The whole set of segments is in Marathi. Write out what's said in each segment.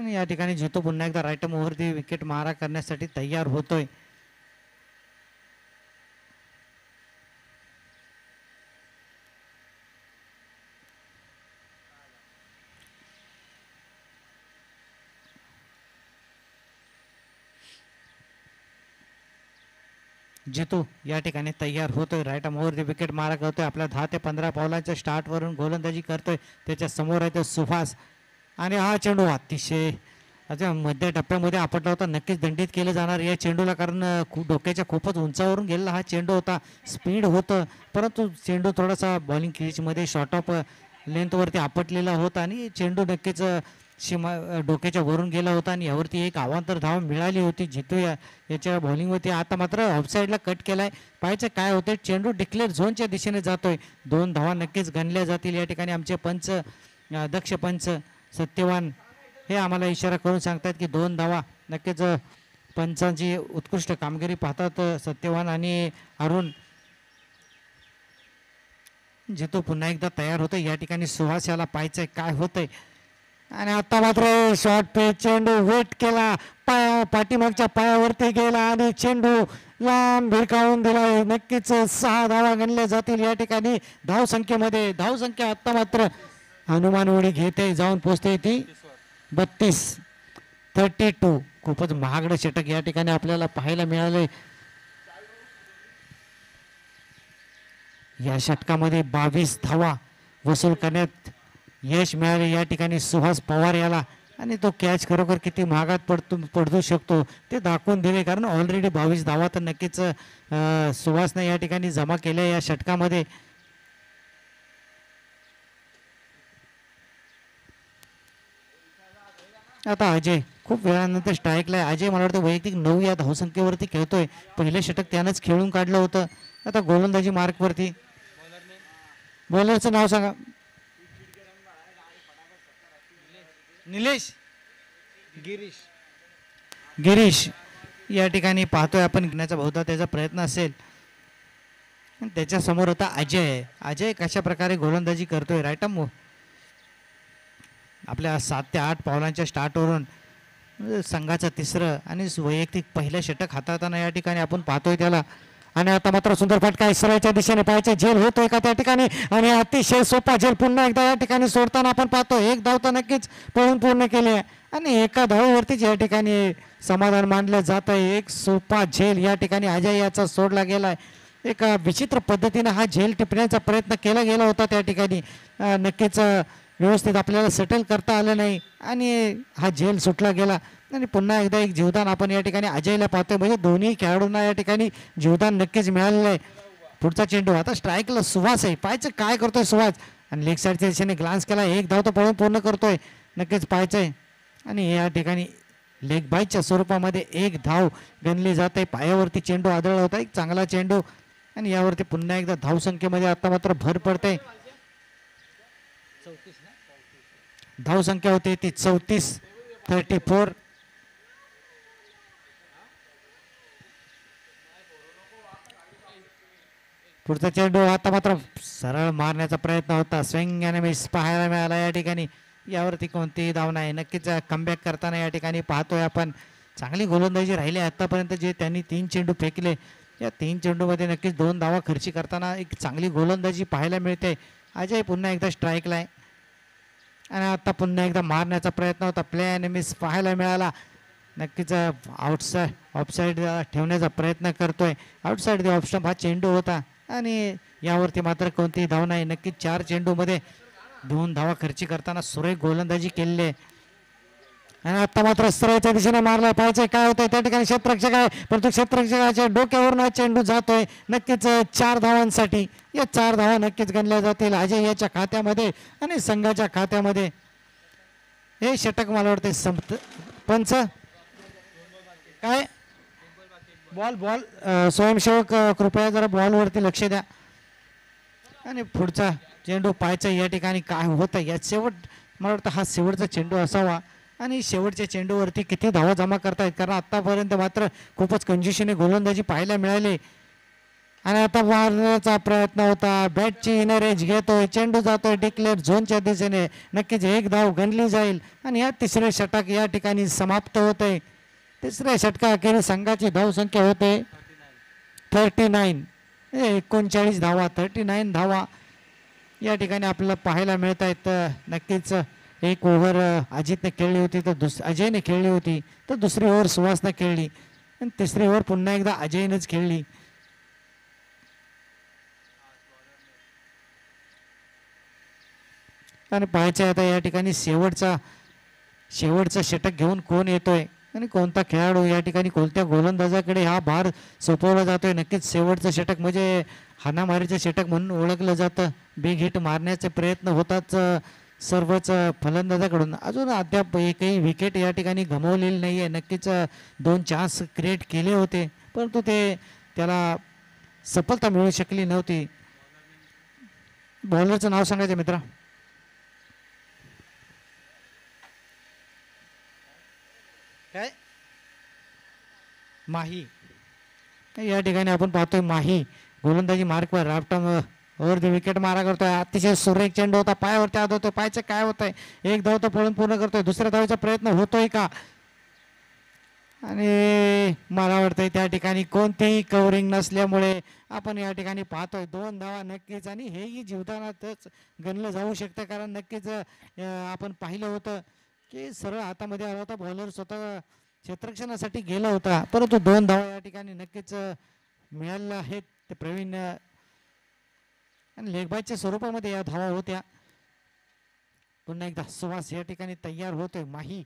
आणि या ठिकाणी जितो पुन्हा एकदा राईट ओव्हरती विकेट मारा करण्यासाठी तयार होतोय. जितू या ठिकाणी तयार होतोय. राईट ओव्हरती विकेट मारा करतोय. आपल्या 10 ते 15 बॉलांच्या स्टार्टवरून गोलंदाजी करतोय. त्याच्या समोर आहे तो सुहास आणि हा चेंडू अतिशय आता मध्य टप्प्यामध्ये आपटला होता. नक्कीच दंडित केलं जाणार या चेंडूला, कारण डोक्याच्या खूपच उंचावरून गेलेला हा चेंडू होता. स्पीड होतं परंतु चेंडू थोडासा बॉलिंग क्रीजमध्ये शॉर्ट ऑफ लेंथवरती आपटलेला होता आणि चेंडू नक्कीच सीमा डोक्याच्या वरून गेला होता आणि यावरती एक अवांतर धाव मिळाली होती जितू याच्या बॉलिंगवरती. आता मात्र ऑफसाईडला कट केलाय. पाहायचं काय होते. चेंडू डिक्लेअर झोनच्या दिशेने जातोय. 2 धावा नक्कीच गणल्या जातील या ठिकाणी. आमचे पंच दक्ष पंच सत्यवान हे आम्हाला इशारा करून सांगतात की 2 धावा नक्कीच. पंचांची उत्कृष्ट कामगिरी पाहतात सत्यवान आणि अरुण. जितू पुन्हा एकदा तयार होतोय या ठिकाणी. सुहास याला पाहायचंय काय होतंय आणि आता मात्र शॉर्ट पे चेंडू वेट केला. पाठीमागच्या पायावरती गेला आणि चेंडू लांब भिरकावून दिला. नक्कीच 6 धावा गणल्या जातील या ठिकाणी. धावसंख्येमध्ये धावसंख्या आता मात्र हनुमान उडी घेते जाऊन पोचते ती 32. खूपच महागडं षटक या ठिकाणी आपल्याला पाहायला मिळाले. या षटकामध्ये 22 धावा वसूल करण्यात यश मिळाले या ठिकाणी सुहास पवार याला. आणि तो कॅच खरोखर किती महागात पडू शकतो ते दाखवून दिले, कारण ऑलरेडी 22 धावा तर नक्कीच सुहासने या ठिकाणी जमा केल्या या षटकामध्ये. आता अजय खूप वेळानंतर स्ट्राईकला. अजय मला वाटतं वैयक्तिक 9 या धावसंख्येवरती खेळतोय. पहिले षटक त्यानंच खेळून काढलं होतं. आता गोलंदाजी मार्कवरती. बॉलरचं नाव सांगा. निलेश गिरीश या ठिकाणी पाहतोय आपण. घेण्याचा बहुधा त्याचा प्रयत्न असेल. त्याच्या समोर होता अजय. अजय कशा प्रकारे गोलंदाजी करतोय. राईट आर्म आपल्या 7 ते 8 पावलांच्या स्टार्टवरून संघाचं 3रं आणि वैयक्तिक पहिलं षटक हाताळताना या ठिकाणी आपण पाहतोय त्याला. आणि आता मात्र सुंदर फटका इसराच्या दिशेने पाहायचे. झेल होतोय का त्या ठिकाणी आणि अतिशय सोपा झेल पुन्हा एकदा या ठिकाणी सोडताना आपण पाहतो. 1 धाव तर नक्कीच पळून पूर्ण केली आहे आणि एका धावेवरतीच या ठिकाणी समाधान मानलं जात आहे. एक सोपा झेल या ठिकाणी अजय याचा सोडला गेलाय. एक विचित्र पद्धतीने हा झेल टिपण्याचा प्रयत्न केला गेला होता त्या ठिकाणी. नक्कीच व्यवस्थित आपल्याला सेटल करता आलं नाही आणि हा झेल सुटला गेला. आणि पुन्हा एकदा एक जीवदान आपण या ठिकाणी अजयला पाहतोय. म्हणजे दोन्ही खेळाडूंना या ठिकाणी जीवदान नक्कीच मिळालेलं आहे. पुढचा चेंडू आता स्ट्राईकला सुहास आहे. पाहायचं काय करतोय सुहास आणि लेग साईडच्या दिशेने ग्लान्स केला. 1 धाव तर पळून पूर्ण करतोय. नक्कीच पाहायचंय आणि या ठिकाणी लेग बायच्या स्वरूपामध्ये 1 धाव गणली जाते. पायावरती चेंडू आदळला होता. एक चांगला चेंडू आणि यावरती पुन्हा एकदा धावसंख्येमध्ये आता मात्र भर पडते. धावसंख्या होती ती 34. पुढचा चेंडू आता मात्र सरळ मारण्याचा प्रयत्न होता. स्विंग आणि मिस पाहायला मिळाला या ठिकाणी. यावरती कोणतीही धाव नाही. नक्कीच कमबॅक करताना या ठिकाणी पाहतोय आपण. चांगली गोलंदाजी राहिली आतापर्यंत. जे त्यांनी 3 चेंडू फेकले या 3 चेंडूमध्ये नक्कीच 2 धावा खर्ची करताना एक चांगली गोलंदाजी पाहायला मिळते. अजय पुन्हा एकदा स्ट्राईकला आहे आणि आता पुन्हा एकदा मारण्याचा प्रयत्न होता. प्ले आणि मिस पाहायला मिळाला. नक्कीच ऑफसाईड ठेवण्याचा प्रयत्न करतोय. आउटसाईड द ऑफ स्टंप हा चेंडू होता आणि यावरती मात्र कोणतीही धाव नाही. नक्कीच 4 चेंडूमध्ये 2 धावा खर्ची करताना सुरेख गोलंदाजी केलेली आहे. आणि आता मात्र सरळच्या दिशेने मारला. पाहायचं काय होतंय त्या ठिकाणी. क्षेत्ररक्षक आहे परंतु क्षेत्ररक्षकाच्या डोक्यावरून हा चेंडू जातोय. नक्कीच 4 धावांसाठी. या 4 धावा नक्कीच गणल्या जातील अजय याच्या खात्यामध्ये आणि संघाच्या खात्यामध्ये. हे षटक मला वाटतं संपत. पंच काय बॉल स्वयंसेवक कृपया जरा बॉलवरती लक्ष द्या. आणि पुढचा चेंडू पाहायचा या ठिकाणी काय होतं. या शेवट मला वाटतं हा शेवटचा चेंडू असावा आणि शेवटच्या चेंडूवरती किती धावा जमा करतायत, कारण आतापर्यंत मात्र खूपच कंजुषीने गोलंदाजी पाहायला मिळाली. आणि आता मारण्याचा प्रयत्न होता, बॅटची इनर एज घेतोय, चेंडू जातोय डिक्लेअर झोनच्या दिशेने, नक्कीच एक धाव गणली जाईल आणि या तिसरे षटक या ठिकाणी समाप्त होते. तिसऱ्या षटकाअखेर संघाची धावसंख्या होते 39, 39 धावा, 39 धावा या ठिकाणी आपल्याला पाहायला मिळत आहेत. नक्कीच एक ओव्हर अजितने खेळली होती, तर अजयने खेळली होती, तर दुसरी ओव्हर सुहासने खेळली आणि तिसरी ओव्हर पुन्हा एकदा अजयनेच खेळली. आणि पाहायचं आता या ठिकाणी शेवटचं षटक घेऊन कोण येतोय आणि कोणता खेळाडू या ठिकाणी कोणत्या गोलंदाजाकडे हा भार सोपवला जातोय. नक्कीच शेवटचं षटक म्हणजे हाणामारीचं षटक म्हणून ओळखलं जातं. बिग हिट मारण्याचे प्रयत्न होतात सर्वच फलंदाजाकडून. अजून अद्याप एकही विकेट या ठिकाणी गमावलेली नाही आहे. नक्कीच 2 चान्स क्रिएट केले होते, परंतु त्याला सफलता मिळू शकली नव्हती. बॉलरचं नाव सांगायचं मित्रा. काय माही. या ठिकाणी आपण पाहतोय माही गोलंदाजी मार्कवर राफ्टम वरती विकेट मारा करतोय. अतिशय सुरेख चेंडू होता, पायावरती आत होतोय, पायचं काय होतंय, एक धाव तर पळून पूर्ण करतोय, दुसऱ्या धावेचा प्रयत्न होतोय का, आणि मला वाटतंय त्या ठिकाणी कोणतेही कव्हरिंग नसल्यामुळे आपण या ठिकाणी पाहतोय 2 धावा नक्कीच. आणि हेही जीवदानातच गणलं जाऊ शकतं, कारण नक्कीच आपण पाहिलं होतं की सरळ हातामध्ये आला होता, बॉलर स्वतः क्षेत्ररक्षणासाठी गेला होता, परंतु 2 धावा या ठिकाणी नक्कीच मिळालेल्या आहेत. ते प्रवीण आणि लेगबायच्या स्वरूपामध्ये या धावा होत्या. पुन्हा एकदा सुहास या ठिकाणी तयार होतोय. माही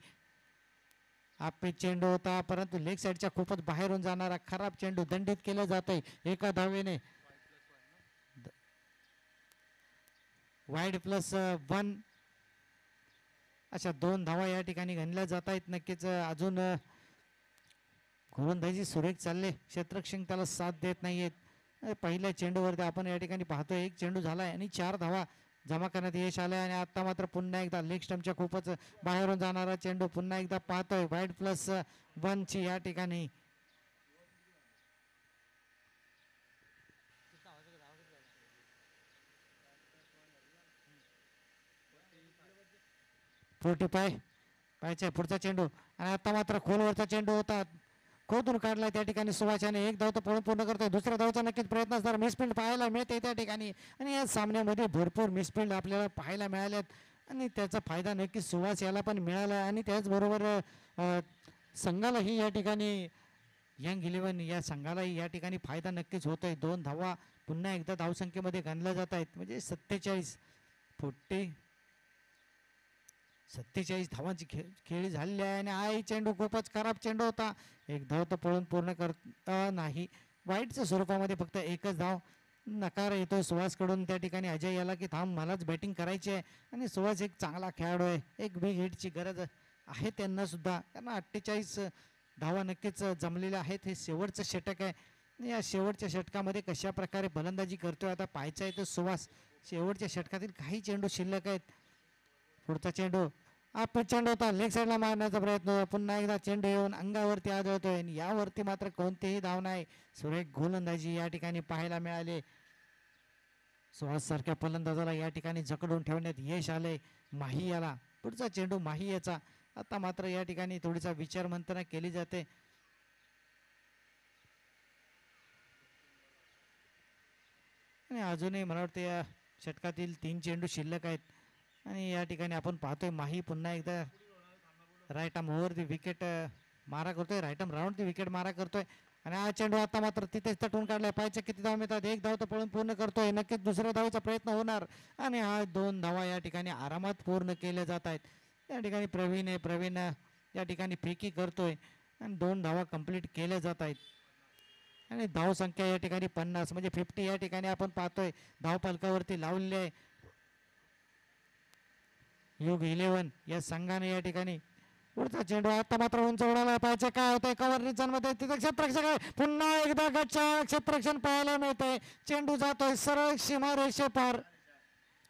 आपे चेंडू होता, परंतु लेग साईडच्या खूपच बाहेरून जाणारा खराब चेंडू दंडित केला जातोय एका धावेने. वाईड +1 अशा 2 धावा या ठिकाणी गणल्या जात आहेत. नक्कीच अजून गोलंदाजी सुरेख चालले, क्षेत्ररक्षण त्याला साथ देत नाहीयेत. पहिल्या चेंडूवरती आपण या ठिकाणी पाहतोय 1 चेंडू झालाय आणि 4 धावा जमा करण्यात यश आलंय. आणि आता मात्र पुन्हा एकदा लेग स्टंपच्या खूपच बाहेरून जाणारा चेंडू पुन्हा एकदा पाहतोय. वाईड +1 ची या ठिकाणी पायच्या पुढचा चेंडू आणि आता मात्र खोलवरचा चेंडू होता, खोदून काढला त्या ठिकाणी सुभाषाने. एक धाव तर पळून पूर्ण करतोय, दुसऱ्या धावचा नक्कीच प्रयत्न असणार. मिसफिल्ड पाहायला मिळते त्या ठिकाणी आणि या सामन्यामध्ये भरपूर मिसफिल्ड आपल्याला पाहायला मिळाल्यात आणि त्याचा फायदा नक्कीच सुहास याला पण मिळाला. आणि त्याचबरोबर संघालाही या ठिकाणी यंग 11 या संघालाही या ठिकाणी फायदा नक्कीच होतोय. 2 धावा पुन्हा एकदा धावसंख्येमध्ये गणल्या जात आहेत, म्हणजे 47 धावांची खेळी झालेली आहे. आणि हा चेंडू खूपच खराब चेंडू होता, एक धाव तर पळून पूर्ण करता नाही. वाईटच्या स्वरूपामध्ये फक्त एकच धाव. नकार येतोय सुहासकडून त्या ठिकाणी अजय याला की थांब मलाच बॅटिंग करायची आहे. आणि सुहास एक चांगला खेळाडू आहे, एक बिग हिटची गरज आहे त्यांना सुद्धा, कारण 48 धावा नक्कीच जमलेल्या आहेत. हे शेवटचं षटक आहे, या शेवटच्या षटकामध्ये कशा प्रकारे फलंदाजी करतोय आता पाहायचं आहे. तो सुहास शेवटच्या षटकातील काही चेंडू शिल्लक आहेत. पुढचा चेंडू चेंडू होता, लेग साईडला मारण्याचा प्रयत्न, पुन्हा एकदा चेंडू येऊन अंगावरती आदळतोय आणि यावरती मात्र कोणतेही धाव नाही. सुरेख गोलंदाजी या ठिकाणी पाहायला मिळाले. सुहास सारख्या फलंदाजाला या ठिकाणी जकडून ठेवण्यात यश आले. माही याला पुढचा चेंडू माही याचा. आता मात्र या ठिकाणी थोडीसा विचार मंथना केली जाते. आणि अजूनही मला वाटतं या षटकातील 3 चेंडू शिल्लक आहेत. आणि या ठिकाणी आपण पाहतोय माही पुन्हा एकदा right arm over the wicket मारा करतोय, right arm round the wicket मारा करतोय. आणि हा चेंडू आता मात्र तिथेच तटून काढलाय. पायच्या किती धावा मिळतात, एक धाव तर पळून पूर्ण करतोय, नक्कीच दुसऱ्या धावेचा प्रयत्न होणार. आणि हा 2 धावा या ठिकाणी आरामात पूर्ण केल्या जात आहेत. या ठिकाणी प्रवीण या ठिकाणी फेकी करतोय आणि 2 धावा कंप्लीट केल्या जात आहेत. आणि धाव संख्या या ठिकाणी 50 म्हणजे 50 या ठिकाणी आपण पाहतोय धाव फलकावरती लावलेली आहे. युग 11 या संघाने या ठिकाणी पुढचा चेंडू आता मात्र उंच उडाला पाहिजे. काय होतंय कव्हर रिजनमध्ये, तिथे क्षेत्ररक्षक आहे, पुन्हा एकदा गच्चा क्षेत्ररक्षण पाहायला मिळतंय. चेंडू जातोय सरळ सीमारेषे पार,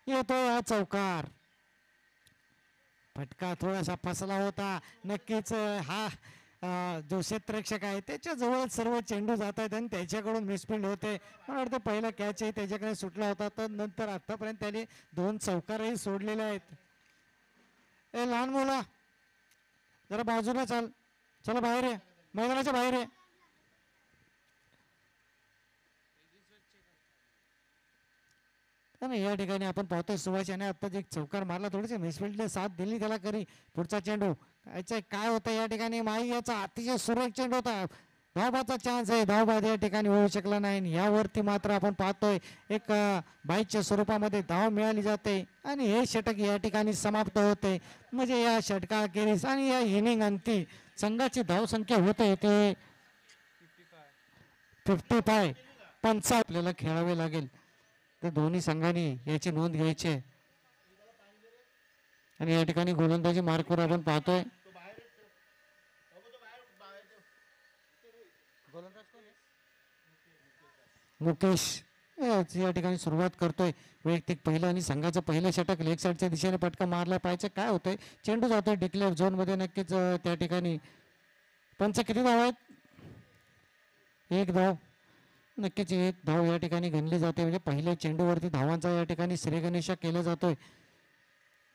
येतोय हा चौकार. फटका थोडासा फसला होता नक्कीच. हा जो क्षेत्ररक्षक आहे त्याच्या जवळच सर्व चेंडू जात आहेत आणि त्याच्याकडून मिसफिल्ड होते. मला वाटतं पहिला कॅचही त्याच्याकडे सुटला होता. तर नंतर आतापर्यंत त्याने 2 चौकारही सोडलेले आहेत. ए लहान मुला जरा बाजूला चाल, चला बाहेर ये, मैदानाच्या बाहेर ये. या ठिकाणी आपण पाहतोय सुभाष याने आत्ताच एक चौकार मारला. थोडीशी मिसफिल्डने साथ दिली त्याला करी. पुढचा चेंडू याचा काय होतं या ठिकाणी माई याचा अतिशय सुरेख चेंडू होता. धावबाचा चान्स आहे, धावबाद या ठिकाणी होऊ शकला नाही. यावरती मात्र आपण पाहतोय एक बाईकच्या स्वरूपामध्ये धाव मिळाली जाते आणि हे षटक या ठिकाणी समाप्त होते. म्हणजे या षटकाखेरीस आणि या इनिंग अंती संघाची धावसंख्या होते ते 55. 55 आपल्याला खेळावे लागेल. तर दोन्ही संघांनी याची नोंद घ्यायची आहे. आणि या ठिकाणी गोलंदाजी मार्कवर आपण पाहतोय मुकेश या ठिकाणी सुरुवात करतोय. वैयक्तिक पहिलं आणि संघाचं पहिलं षटक लेग साईडच्या दिशेने पटका मारला पाहिजे. काय होतंय चेंडू जातोय डिक्लेअर झोन मध्ये. नक्कीच त्या ठिकाणी पंच किती धाव आहेत? 1 धाव. नक्कीच 1 धाव या ठिकाणी गणली जाते. म्हणजे पहिल्या चेंडूवरती धावांचा या ठिकाणी श्रेयगणेशा केला जातोय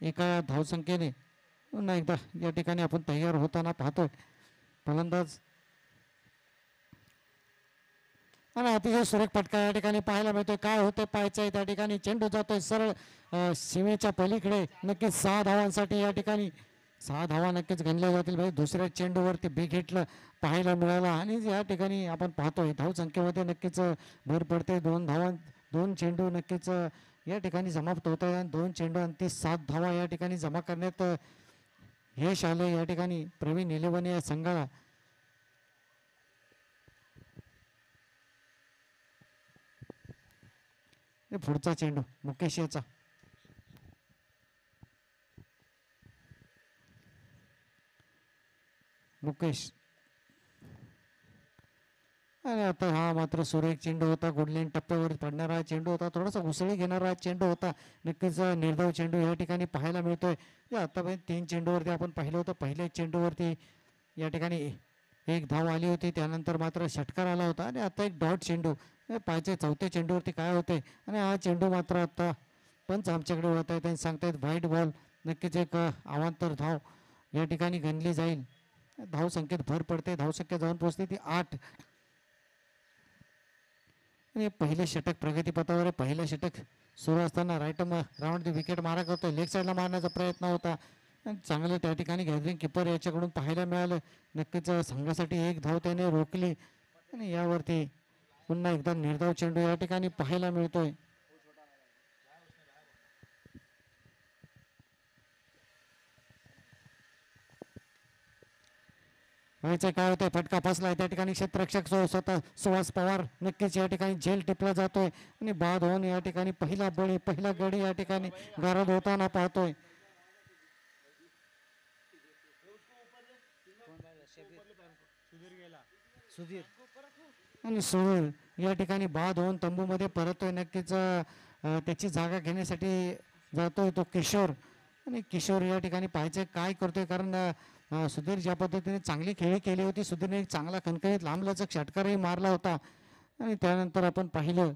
एका धावसंख्येने. पुन्हा एकदा या ठिकाणी आपण तयार होताना पाहतोय फलंदाज आणि अतिशय सुरेख फटका या ठिकाणी पाहायला मिळतोय. काय होतंय पाहायचंय. त्या ठिकाणी चेंडू जातोय सरळ सीमेच्या पलीकडे. नक्कीच 6 धावांसाठी या ठिकाणी 6 धावा नक्कीच गणल्या जातील. म्हणजे दुसऱ्या चेंडूवरती बिग हिटला पाहायला मिळाला आणि या ठिकाणी आपण पाहतोय धावसंख्येमध्ये नक्कीच भर पडते. 2 धावा 2 चेंडू नक्कीच या ठिकाणी समाप्त होत आहे आणि 2 चेंडू आणि 7 धावा या ठिकाणी जमा करण्यात यश आले या ठिकाणी प्रवीण 11 या संघाला. पुढचा चेंडू मुकेश याचा. मुकेश आणि आता हा मात्र सुरेख चेंडू होता. गुडलाईन टप्प्यावर पडणारा चेंडू होता. थोडासा उसळी घेणारा चेंडू होता. नक्कीच निर्धाव चेंडू या ठिकाणी पाहायला मिळतोय. आतापर्यंत 3 चेंडूवरती आपण पाहिलं होतं. पहिल्या चेंडूवरती या ठिकाणी 1 धाव आली होती. त्यानंतर मात्र षटकार आला होता आणि आता एक डॉट चेंडू पाहिजे. 4थ्या चेंडूवरती काय होते आणि हा चेंडू मात्र आता पंच आमच्याकडे होत आहेत आणि सांगतायत व्हाईट बॉल. नक्कीच एक अवांतर धाव या ठिकाणी गणली जाईल. धावसंख्येत भर पडते. धावसंख्या जाऊन पोहोचते ती 8. आणि पहिले षटक प्रगतीपथावर आहे. पहिलं षटक सुरू असताना राईट राऊंड विकेट मारा करतो. लेग साईडला मारण्याचा प्रयत्न होता. चांगलं त्या ठिकाणी गॅदरिंग किपर याच्याकडून पाहायला मिळालं. नक्कीच संघासाठी 1 धाव त्याने रोखली आणि यावरती पुन्हा एकदा निर्धाव चेंडू या ठिकाणी पाहायला मिळतोय. व्हायचं काय होतंय फटका फसलाय त्या ठिकाणी. क्षेत्ररक्षक स्वतः सुहास पवार नक्कीच या ठिकाणी झेल टिपला जातोय आणि बाद होऊन या ठिकाणी पहिला बळी पहिला गडी या ठिकाणी गारद होताना पाहतोय. आणि सुधीर या ठिकाणी बाद होऊन तंबूमध्ये परतोय. नक्कीच त्याची जागा घेण्यासाठी जातोय तो किशोर. आणि किशोर या ठिकाणी पाहायचं काय करतोय. कारण सुधीर ज्या पद्धतीने चांगली खेळी केली होती. सुधीरने एक चांगला खणखणीत लांबलचक षटकारही मारला होता आणि त्यानंतर आपण पाहिलं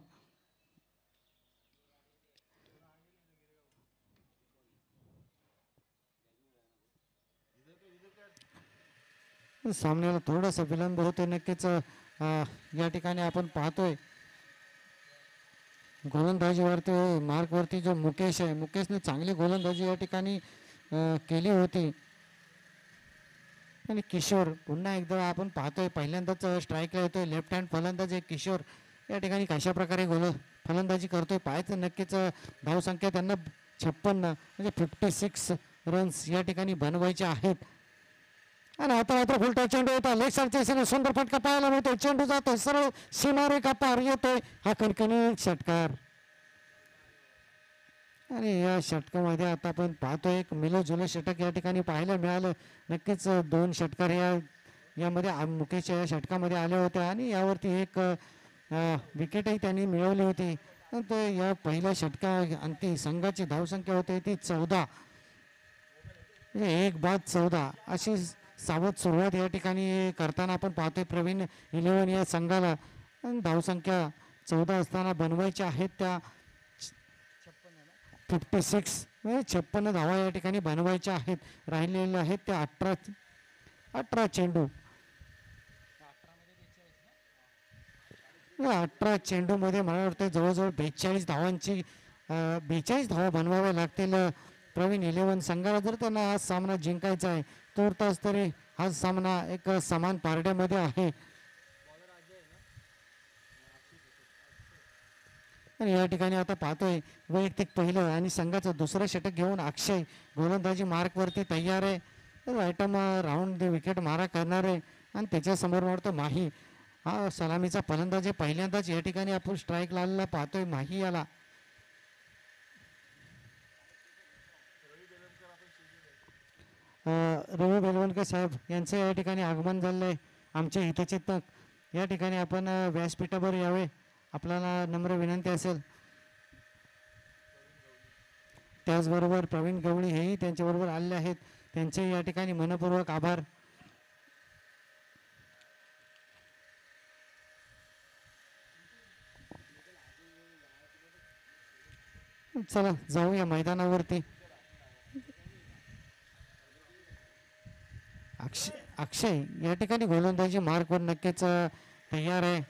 सामन्याला थोडासा विलंब होतोय. नक्कीच या ठिकाणी आपण पाहतोय गोलंदाजीवरती मार्कवरती जो मुकेश आहे. मुकेशने चांगली गोलंदाजी या ठिकाणी केली होती. आणि किशोर पुन्हा एकदा आपण पाहतोय पहिल्यांदाच स्ट्राईकला येतोय. लेफ्ट हँड फलंदाज आहे किशोर. या ठिकाणी कशा प्रकारे फलंदाजी करतोय पाहायचं. नक्कीच धावसंख्या त्यांना 56 म्हणजे 56 रन्स या ठिकाणी बनवायचे आहेत. आणि आता मात्र फुलटा चेंडू होता. लेग साईडच्या सुंदर फटका पाहायला मिळतोय. चेंडू जातोय सरळ सीमारेखा पार येतोय. हा कणकणी षटकार आणि या षटकामध्ये आता आपण पाहतोय एक मिलोजुलो षटक या ठिकाणी पाहायला मिळालं. नक्कीच 2 षटकार यामध्ये मुकेश या षटकामध्ये आले होते आणि यावरती एक विकेटही त्यांनी मिळवली होती. तर या पहिल्या षटका अंती संघाची धावसंख्या होती ती 14 म्हणजे 1 बाद 14 अशी सावध सुरुवात या ठिकाणी करताना आपण पाहतोय प्रवीण 11 या संघाला. धावसंख्या 14 असताना बनवायच्या आहेत त्या 56 म्हणजे 56 धावा या ठिकाणी बनवायच्या आहेत. राहिलेल्या आहेत त्या 18 चेंडू. 18 चेंडूमध्ये मला वाटतं जवळजवळ 42 धावांची 42 धावा बनवाव्या लागतील प्रवीण 11 संघाला जर त्यांना हा सामना जिंकायचा आहे. तूर्तास तरी हा सामना एक समान पारड्यामध्ये आहे. आणि या ठिकाणी आता पाहतोय वैयक्तिक पहिलं आणि संघाचं दुसरं षटक घेऊन अक्षय गोलंदाजी मार्कवरती तयार आहे. आयटम राऊंड विकेट मारा करणार आहे आणि त्याच्यासमोर वाटतं माही हा सलामीचा फलंदाज आहे. पहिल्यांदाच या ठिकाणी आपण स्ट्राईक लावलेला पाहतोय माही याला. रवी बेलवणकर साहेब यांचं या ठिकाणी आगमन झालं आहे. आमच्या हितचिंतक या ठिकाणी आपण व्यासपीठावर यावे आपल्याला नम्र विनंती असेल. त्याचबरोबर प्रवीण गवळी हेही त्यांच्याबरोबर आलेले आहेत. त्यांचे या ठिकाणी मनपूर्वक आभार. चला जाऊया मैदानावरती. अक्षय या ठिकाणी गोलंदाजी मार्कवर नक्कीच तयार आहे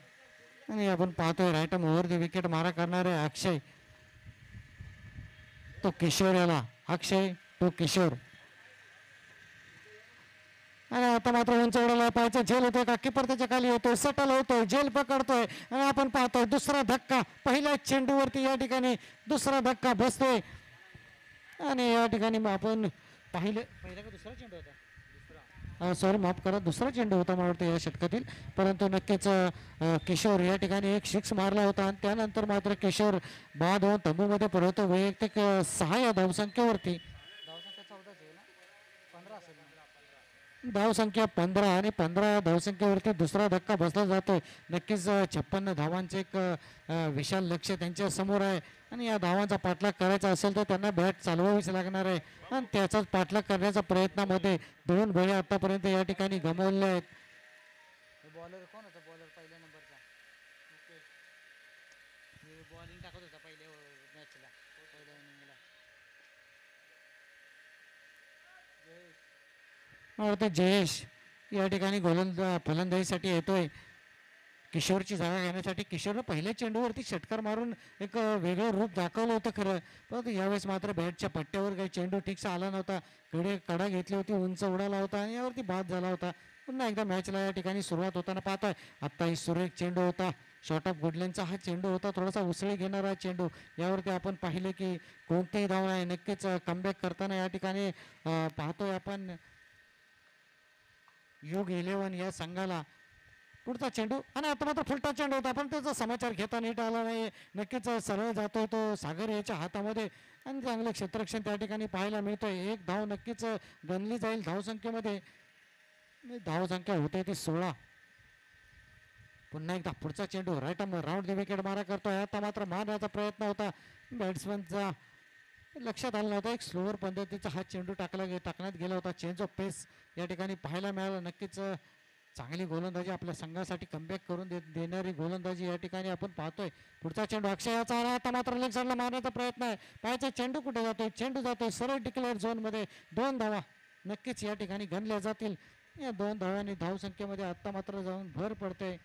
आणि आपण पाहतोय राईट ओव्हर द विकेट मारा करणार आहे अक्षय. तो किशोर याला अक्षय तो किशोर आणि आता मात्र उंच उडाला पाहायचं. झेल होतोय का किपर त्याच्या खाली येतोय सटल होतोय झेल पकडतोय आणि आपण पाहतोय दुसरा धक्का पहिल्या चेंडूवरती या ठिकाणी दुसरा धक्का बसतोय आणि या ठिकाणी आपण पहिला का दुसरा चेंडू होता सॉरी माफ करा दुसरा चेंडू होता मला वाटतं या षटकातील. परंतु नक्कीच किशोर या ठिकाणी एक सिक्स मारला होता आणि त्यानंतर मात्र किशोर बाद होऊन तंबूमध्ये पडवतो वैयक्तिक 6 या धावसंख्येवरती. धावसंख्या 15 आणि 15 धावसंख्येवरती दुसरा धक्का बसला जातोय. नक्कीच 56 धावांचे एक विशाल लक्ष त्यांच्या समोर आहे आणि या धावांचा पाठलाग करायचा असेल तर त्यांना बॅट चालवावीच लागणार आहे आणि त्याचाच पाठलाग करण्याच्या प्रयत्नामध्ये 2 बळी आतापर्यंत या ठिकाणी गमावले आहेत. बॉलर कोण होता बॉलर पहिल्या नंबरचा बॉलिंग टाकत होता पहिल्या मॅचला पहिल्या इनिंगला जयेश या ठिकाणी फलंदाजीसाठी येतोय. किशोरची जागा घेण्यासाठी किशोरनं पहिल्या चेंडूवरती षटकार मारून एक वेगळं रूप दाखवलं होतं खरं. परंतु यावेळेस मात्र बॅटच्या पट्ट्यावर काही चेंडू ठीकसा आला नव्हता. कडा घेतली होती उंच उडाला होता आणि यावरती बाद झाला होता. पुन्हा एकदा मॅचला या ठिकाणी सुरुवात होताना पाहतोय. आत्ता ही सुरेख चेंडू होता शॉर्ट ऑफ गुडलेनचा हा चेंडू होता थोडासा उसळी घेणारा चेंडू. यावरती आपण पाहिले की कोणतेही धाव आहे नक्कीच कमबॅक करताना या ठिकाणी पाहतोय आपण योग 11 या संघाला. पुढचा चेंडू आणि आता मात्र फुलटा चेंडू होता पण त्याचा समाचार घेता नीट आला नाही. नक्कीच सरळ जातोय तो सागर याच्या हातामध्ये आणि चांगलं क्षेत्ररक्षण त्या ठिकाणी पाहायला मिळतोय. एक धाव नक्कीच गणली जाईल धावसंख्येमध्ये. धावसंख्या होते ती 16. पुन्हा एकदा पुढचा चेंडू राईट राऊंड द विकेट मारा करतोय. आता मात्र मारण्याचा प्रयत्न होता बॅट्समनचा लक्षात आलं नव्हतं. एक स्लोअर पद्धतीचा हा चेंडू टाकण्यात गेला होता. चेंज ऑफ पेस या ठिकाणी पाहायला मिळालं. नक्कीच चांगली गोलंदाजी आपल्या संघासाठी कमबॅक करून देणारी गोलंदाजी या ठिकाणी आपण पाहतोय. पुढचा चेंडू अक्षयाचा आता मात्र लेग साईडला मारण्याचा प्रयत्न आहे. पाहायचा चेंडू कुठे जातोय चेंडू जातोय सरळ डिक्लेअर झोनमध्ये. 2 धावा नक्कीच या ठिकाणी गणल्या जातील. या 2 धावांनी धावसंख्येमध्ये आत्ता मात्र जाऊन भर पडते.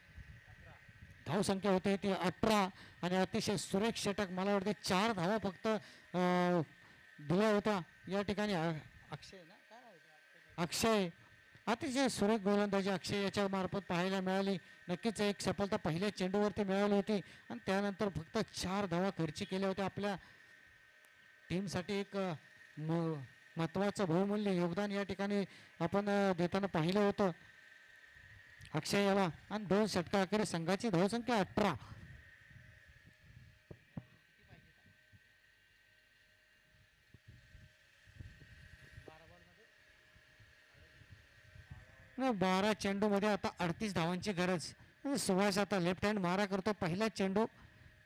धावसंख्या होते ती 18 आणि अतिशय सुरेख षटक मला वाटते 4 धावा फक्त दिल्या होत्या या ठिकाणी. अक्षय अतिशय सुरेख गोलंदाजी अक्षय याच्या मार्फत पाहायला मिळाली. नक्कीच एक सफलता पहिल्या चेंडूवरती मिळाली होती आणि त्यानंतर फक्त 4 धावा खर्ची केल्या होत्या. आपल्या टीमसाठी एक महत्त्वाचं बहुमूल्य योगदान या ठिकाणी आपण देताना पाहिलं होतं अक्षय याला. आणि 2 षटका अखेर संघाची धावसंख्या 18. 12 चेंडूमध्ये आता 38 धावांची गरज. सुभाष आता लेफ्ट हँड मारा करतो. पहिला चेंडू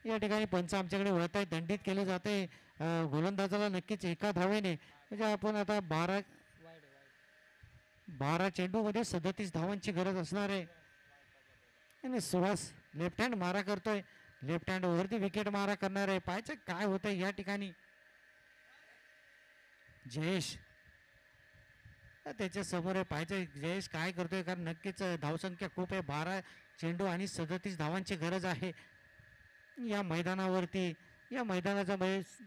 या ठिकाणी पंच आमच्याकडे वळत आहे दंडित केले जाते गोलंदाजाला नक्कीच एका धावेने. म्हणजे आपण आता 12 12 चेंडूमध्ये 37 धावांची गरज असणार आहे. आणि सुहास लेफ्ट हँड मारा करतोय, लेफ्ट हँड वरती विकेट मारा करणार आहे. पाहायचं काय होतंय या ठिकाणी. जयेश त्याच्या समोर आहे, पाहायचं जयेश काय करतोय, कारण नक्कीच धावसंख्या खूप आहे. 12 चेंडू आणि 37 धावांची गरज आहे या मैदानावरती. या मैदानाचा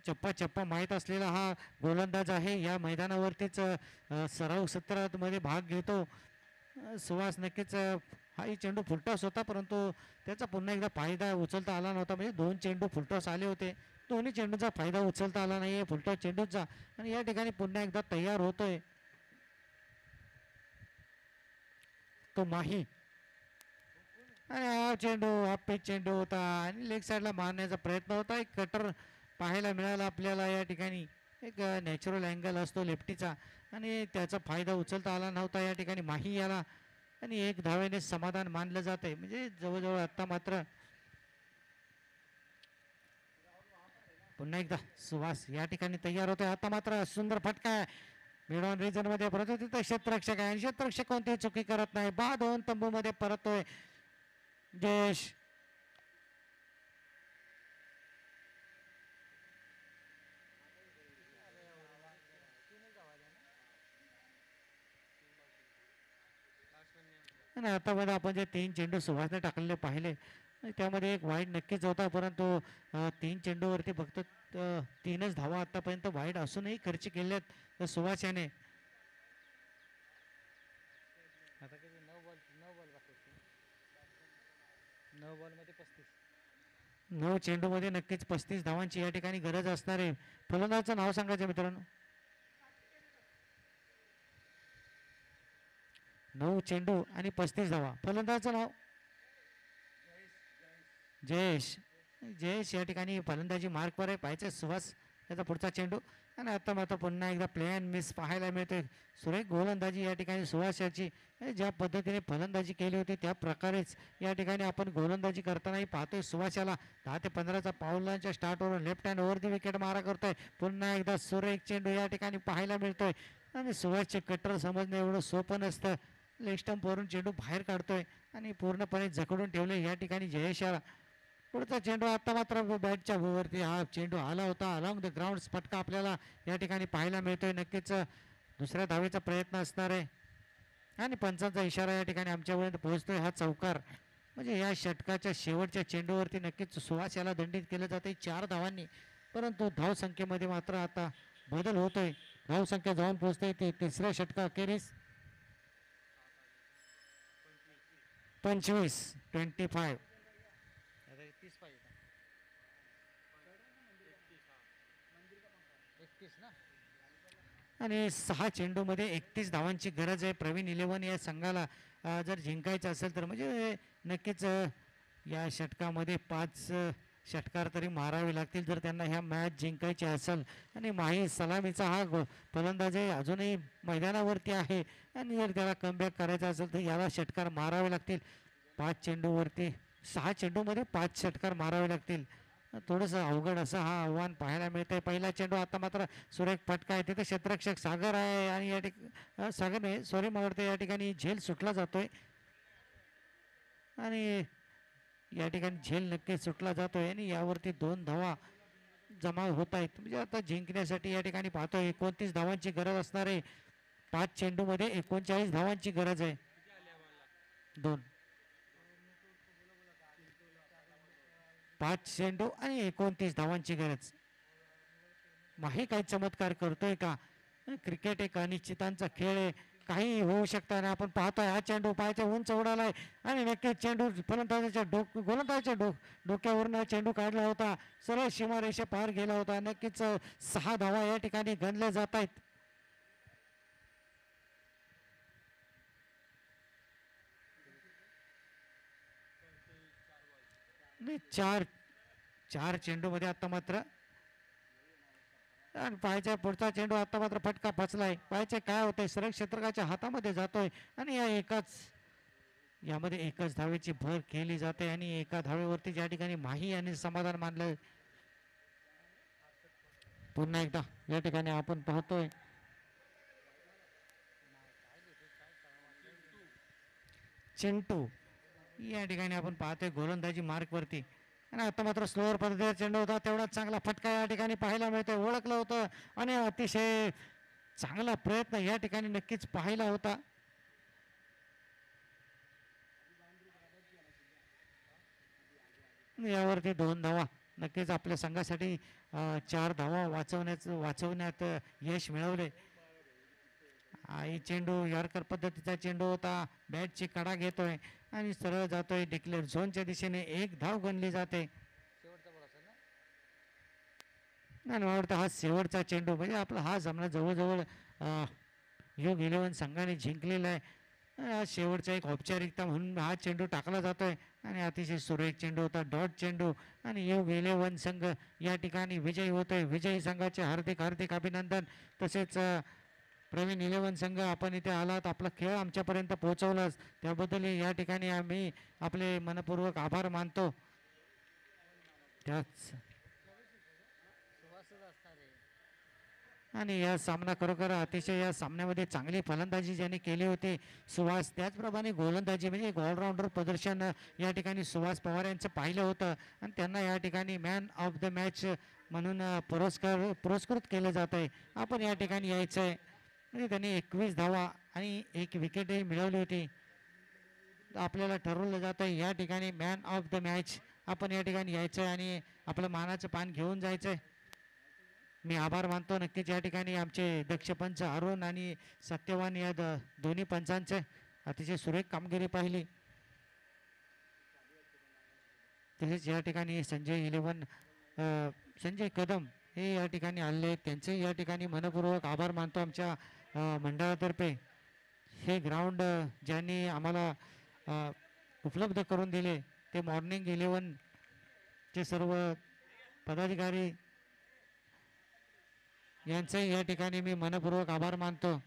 चप्पा चप्पा माहीत असलेला हा गोलंदाज आहे. या मैदानावरतीच सराव सत्रामध्ये भाग घेतो सुहास. नक्कीच हाही चेंडू फुलटॉस होता, परंतु त्याचा पुन्हा एकदा फायदा उचलता आला नव्हता. म्हणजे 2 चेंडू फुलटॉस आले होते, दोन्ही चेंडूचा फायदा उचलता आला नाही आहे फुलटॉस चेंडूचा. आणि या ठिकाणी पुन्हा एकदा तयार होतोय तो माही. आणि हा चेंडू हा पिच चेंडू होता आणि लेग साईडला मारण्याचा प्रयत्न होता. एक कटर पाहायला मिळाला आपल्याला या ठिकाणी. एक नॅचरल अँगल असतो लेफ्टीचा आणि त्याचा फायदा उचलता आला नव्हता या ठिकाणी माही याला. आणि एक धावेने समाधान मानलं जात आहे. म्हणजे जवळजवळ आत्ता मात्र पुन्हा एकदा सुहास या ठिकाणी तयार होतोय. आता मात्र सुंदर फटका मिड ऑन रिजन मध्ये, परंतु तिथं क्षेत्ररक्षक आहे आणि क्षेत्ररक्षक कोणतीही चुकी करत नाही. 2 तंबू मध्ये परततोय जयेश. आणि आता मध्ये आपण जे 3 चेंडू सुहासने टाकलेले पाहिले त्यामध्ये एक वाईड नक्कीच होता, परंतु 3 चेंडूवरती फक्त 3च धावा आतापर्यंत वाईड असूनही खर्च केल्यात सुहास याने. आता किती 9 बॉल बाकी, 9 बॉलमध्ये 35, 9 चेंडूमध्ये नक्कीच 35 धावांची या ठिकाणी गरज असणार आहे. फलंदाजाचं नाव सांगायचं मित्रांनो. 9 चेंडू आणि 35 धावा. फलंदाजाचं नाव जयेश. जयेश या ठिकाणी फलंदाजी मार्कवर आहे. पाहायचं सुहास त्याचा पुढचा चेंडू. आणि आता मात्र पुन्हा एकदा प्ले अँड मिस पाहायला मिळते. सुरेख गोलंदाजी या ठिकाणी सुहास याची. ज्या पद्धतीने फलंदाजी केली होती त्या प्रकारेच या ठिकाणी आपण गोलंदाजी करतानाही पाहतोय. सुहास याला 10 ते 15चा पाऊलांच्या स्टार्टवरून left hand over the wicket मारा करतोय. पुन्हा एकदा सुरेख चेंडू या ठिकाणी पाहायला मिळतोय. आणि सुहासचे कट्टर समजणं एवढं सोपं नसतं. लेग स्टंपवरून चेंडू बाहेर काढतोय आणि पूर्णपणे जखडून ठेवले या ठिकाणी जयेश याला. पुढचा चेंडू आता मात्र बॅटच्या वरती हा चेंडू आला होता. अलॉंग द ग्राउंड फटका आपल्याला या ठिकाणी पाहायला मिळतोय. नक्कीच दुसऱ्या धावेचा प्रयत्न असणार आहे आणि पंचांचा इशारा या ठिकाणी आमच्यापर्यंत पोहोचतोय. हा चौकार म्हणजे या षटकाच्या शेवटच्या चेंडूवरती नक्कीच सुहास याला दंडित केलं जाते 4 धावांनी. परंतु धावसंख्येमध्ये मात्र आता बदल होतोय. धावसंख्या जाऊन पोहोचते ते तिसऱ्या षटका अखेरीस 25 आणि 6 चेंडूमध्ये 31 धावांची गरज आहे. प्रवीण 11 या संघाला जर जिंकायचं असेल तर म्हणजे नक्कीच या षटकामध्ये 5 षटकार तरी मारावे लागतील जर त्यांना ह्या मॅच जिंकायची असेल. आणि माही सलामीचा हा फलंदाज अजूनही मैदानावरती आहे आणि जर त्याला कमबॅक करायचा असेल तर याला षटकार मारावे लागतील. 5 चेंडूवरती 6 चेंडूमध्ये 5 षटकार मारावे लागतील. थोडंसं अवघड असं हा आव्हान पाहायला मिळतंय. पहिला चेंडू आता मात्र सुरेख फटका आहे. तिथे क्षेत्ररक्षक सागर आहे आणि या ठिकाणी सागर नाही सॉरी मला वाटतं या ठिकाणी झेल सुटला जातोय आणि या ठिकाणी झेल नक्कीच सुटला जातोय आणि यावरती 2 धावा जमा होत आहेत. म्हणजे आता जिंकण्यासाठी या ठिकाणी पाहतोय 29 धावांची गरज असणार आहे. 5 चेंडूमध्ये 39 धावांची गरज आहे. 2 5 चेंडू आणि 29 धावांची गरज. माही काही चमत्कार करतोय का? क्रिकेट एक अनिश्चितांचा खेळ आहे. काही होऊ शकतं आणि आपण पाहतोय हा चेंडू पायाच्या उंच उडालाय आणि नक्कीच चेंडू फलंदाजाच्या गोलंदाजाच्या डोक्यावरून चेंडू काढला होता. सरळ सीमारेषा पार गेला होता. नक्कीच 6 धावा या ठिकाणी गणल्या जात आहेत. चार चेंडूमध्ये आता मात्र आणि पाहायचा पुढचा चेंडू आता मात्र फटका फसलाय. पाहायचे काय होतंय. सरळ क्षेत्रकाच्या हातामध्ये जातोय आणि यामध्ये एकच धावेची भर केली जाते आणि एका धावेवरती ज्या ठिकाणी माही यांनी समाधान मानलं. पुन्हा एकदा या ठिकाणी आपण पाहतोय चिंटू या ठिकाणी आपण पाहतोय गोलंदाजी मार्कवरती. आणि आता मात्र स्लोअर पद्धतीचा चेंडू होता, तेवढाच चांगला फटका या ठिकाणी पाहायला मिळतोय. ओळखलं होतं आणि अतिशय चांगला प्रयत्न या ठिकाणी नक्कीच पाहायला होता. यावरती 2 धावा नक्कीच आपल्या संघासाठी 4 धावा वाचवण्यात यश मिळवले. आई चेंडू यॉर्कर पद्धतीचा चेंडू होता, बॅटची कडा घेतोय आणि सरळ जातोय डिक्लेअर झोनच्या दिशेने. 1 धाव गणली जाते. आणि मला वाटतं हा शेवटचा चेंडू म्हणजे आपला हा सामना जवळजवळ योग 11 संघाने जिंकलेला आहे. शेवटचा एक औपचारिकता म्हणून हा चेंडू टाकला जातोय आणि अतिशय सुरेख चेंडू होता, डॉट चेंडू. आणि योग 11 संघ या ठिकाणी विजयी होतोय. विजयी संघाचे हार्दिक हार्दिक अभिनंदन. तसेच प्रवीण 11 संघ आपण इथे आलात, आपला खेळ आमच्यापर्यंत पोहोचवलाच त्याबद्दल या ठिकाणी आम्ही आपले मनपूर्वक आभार मानतो. त्याच आणि या सामना खरोखर अतिशय या सामन्यामध्ये चांगली फलंदाजी ज्यांनी केली होती सुहास, त्याचप्रमाणे गोलंदाजी म्हणजे एक ऑलराऊंडर प्रदर्शन या ठिकाणी सुहास पवार यांचं पाहिलं होतं. आणि त्यांना या ठिकाणी मॅन ऑफ द मॅच म्हणून पुरस्कृत केलं जात आहे. आपण या ठिकाणी यायचं आहे. म्हणजे त्यांनी 21 धावा आणि 1 विकेटही मिळवली होती. आपल्याला ठरवलं जातं आहे या ठिकाणी मॅन ऑफ द मॅच आपण या ठिकाणी यायचं आहे आणि आपलं मानाचं पान घेऊन जायचं आहे. मी आभार मानतो नक्कीच या ठिकाणी आमचे दक्ष पंच अरुण आणि सत्यवान या दोन्ही पंचांचे अतिशय सुरेख कामगिरी पाहिली. तसेच या ठिकाणी संजय कदम हे या ठिकाणी आले, त्यांचे या ठिकाणी मनपूर्वक आभार मानतो आमच्या मंडळातर्फे. हे ग्राउंड ज्यांनी आम्हाला उपलब्ध करून दिले ते मॉर्निंग 11 चे सर्व पदाधिकारी यांचे या ठिकाणी मी मनपूर्वक आभार मानतो.